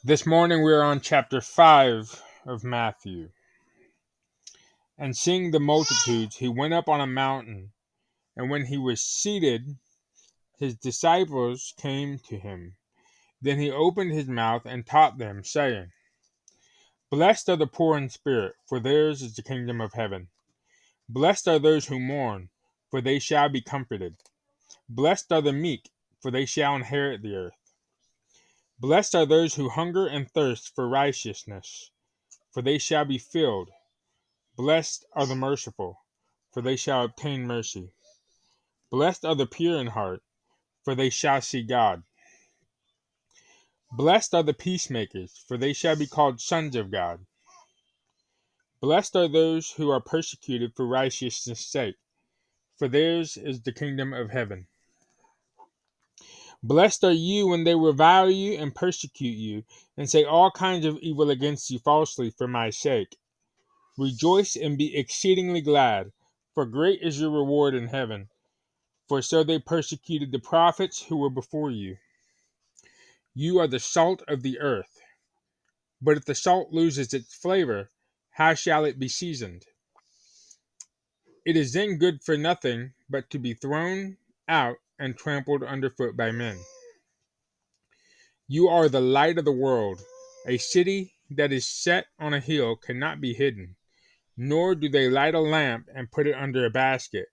This morning we are on chapter 5 of Matthew. And seeing the multitudes, he went up on a mountain. And when he was seated, his disciples came to him. Then he opened his mouth and taught them, saying, Blessed are the poor in spirit, for theirs is the kingdom of heaven. Blessed are those who mourn, for they shall be comforted. Blessed are the meek, for they shall inherit the earth. Blessed are those who hunger and thirst for righteousness, for they shall be filled. Blessed are the merciful, for they shall obtain mercy. Blessed are the pure in heart, for they shall see God. Blessed are the peacemakers, for they shall be called sons of God. Blessed are those who are persecuted for righteousness' sake, for theirs is the kingdom of heaven. Blessed are you when they revile you and persecute you, and say all kinds of evil against you falsely for my sake. Rejoice and be exceedingly glad, for great is your reward in heaven. For so they persecuted the prophets who were before you. You are the salt of the earth. But if the salt loses its flavor, how shall it be seasoned? It is then good for nothing but to be thrown out and trampled underfoot by men. You are the light of the world. A city that is set on a hill cannot be hidden. Nor do they light a lamp and put it under a basket,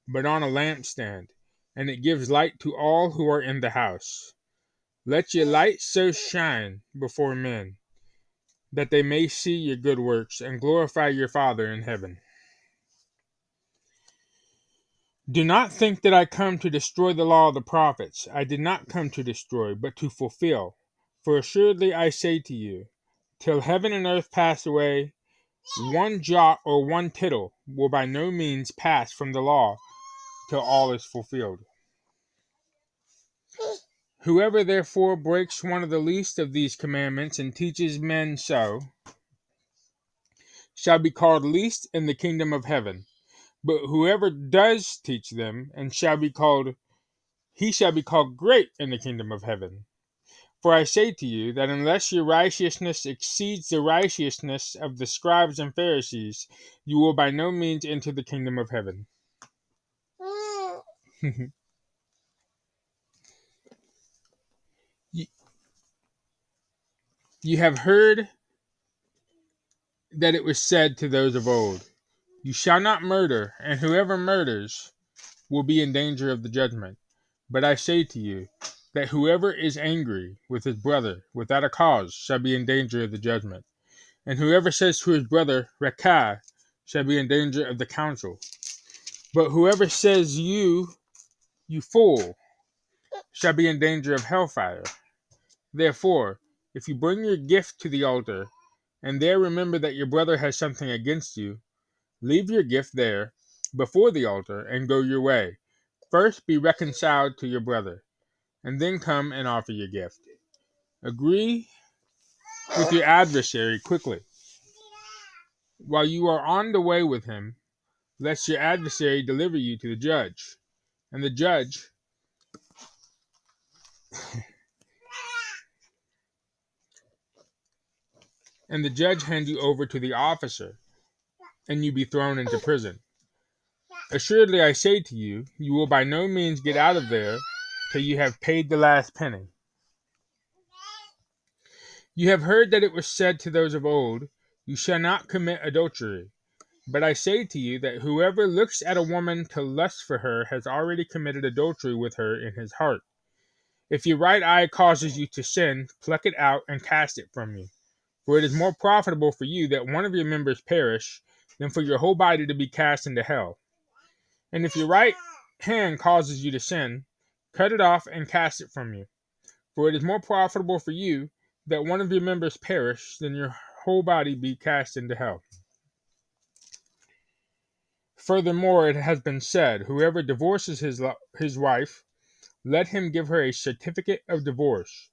but on a lampstand, and it gives light to all who are in the house. Let your light so shine before men, that they may see your good works and glorify your Father in heaven. Do not think that I come to destroy the law of the prophets. I did not come to destroy, but to fulfill. For assuredly I say to you, till heaven and earth pass away, one jot or one tittle will by no means pass from the law till all is fulfilled. Whoever therefore breaks one of the least of these commandments and teaches men so, shall be called least in the kingdom of heaven. But whoever does teach them, he shall be called great in the kingdom of heaven. For I say to you that unless your righteousness exceeds the righteousness of the scribes and Pharisees, you will by no means enter the kingdom of heaven. You have heard that it was said to those of old, You shall not murder, and whoever murders will be in danger of the judgment. But I say to you that whoever is angry with his brother without a cause shall be in danger of the judgment. And whoever says to his brother, Rakah, shall be in danger of the council. But whoever says you fool, shall be in danger of hellfire. Therefore, if you bring your gift to the altar, and there remember that your brother has something against you, leave your gift there before the altar and go your way. First be reconciled to your brother, and then come and offer your gift. Agree with your adversary quickly, while you are on the way with him, lest your adversary deliver you to the judge, and the judge hand you over to the officer, and you be thrown into prison. Assuredly I say to you, you will by no means get out of there till you have paid the last penny. You have heard that it was said to those of old, You shall not commit adultery. But I say to you that whoever looks at a woman to lust for her has already committed adultery with her in his heart. If your right eye causes you to sin, pluck it out and cast it from you. For it is more profitable for you that one of your members perish than for your whole body to be cast into hell. And if your right hand causes you to sin, cut it off and cast it from you. For it is more profitable for you that one of your members perish than your whole body be cast into hell. Furthermore, it has been said, Whoever divorces his wife, let him give her a certificate of divorce.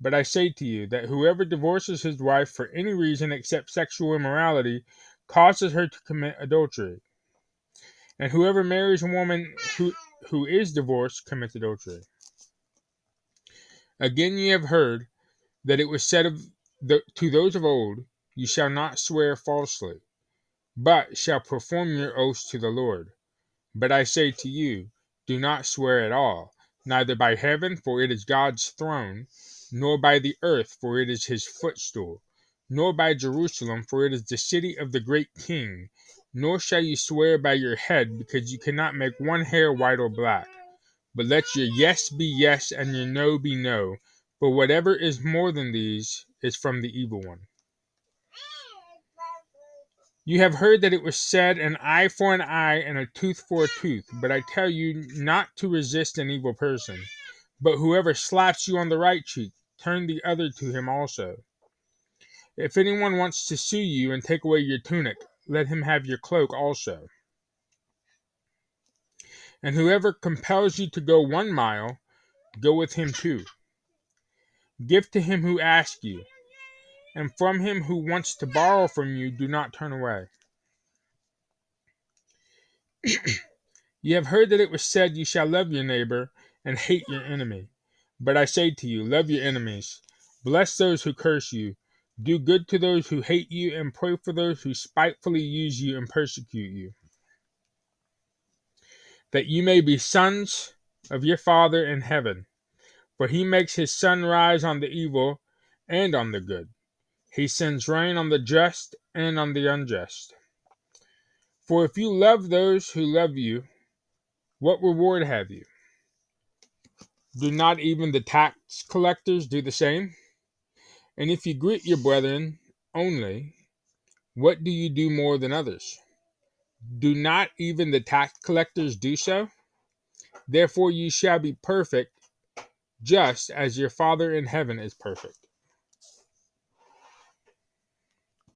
But I say to you that whoever divorces his wife for any reason except sexual immorality causes her to commit adultery. And whoever marries a woman who is divorced commits adultery. Again, ye have heard that it was said of To those of old, you shall not swear falsely, but shall perform your oaths to the Lord. But I say to you, do not swear at all, neither by heaven, for it is God's throne, nor by the earth, for it is his footstool, nor by Jerusalem, for it is the city of the great king. Nor shall you swear by your head, because you cannot make one hair white or black. But let your yes be yes, and your no be no. For whatever is more than these is from the evil one. You have heard that it was said, an eye for an eye and a tooth for a tooth. But I tell you not to resist an evil person. But whoever slaps you on the right cheek, turn the other to him also. If anyone wants to sue you and take away your tunic, let him have your cloak also. And whoever compels you to go 1 mile, go with him 2. Give to him who asks you, and from him who wants to borrow from you, do not turn away. You have heard that it was said, you shall love your neighbor and hate your enemy. But I say to you, love your enemies, bless those who curse you, do good to those who hate you, and pray for those who spitefully use you and persecute you, that you may be sons of your Father in heaven. For he makes his sun rise on the evil and on the good. He sends rain on the just and on the unjust. For if you love those who love you, what reward have you? Do not even the tax collectors do the same? And if you greet your brethren only, what do you do more than others? Do not even the tax collectors do so? Therefore you shall be perfect, just as your Father in heaven is perfect.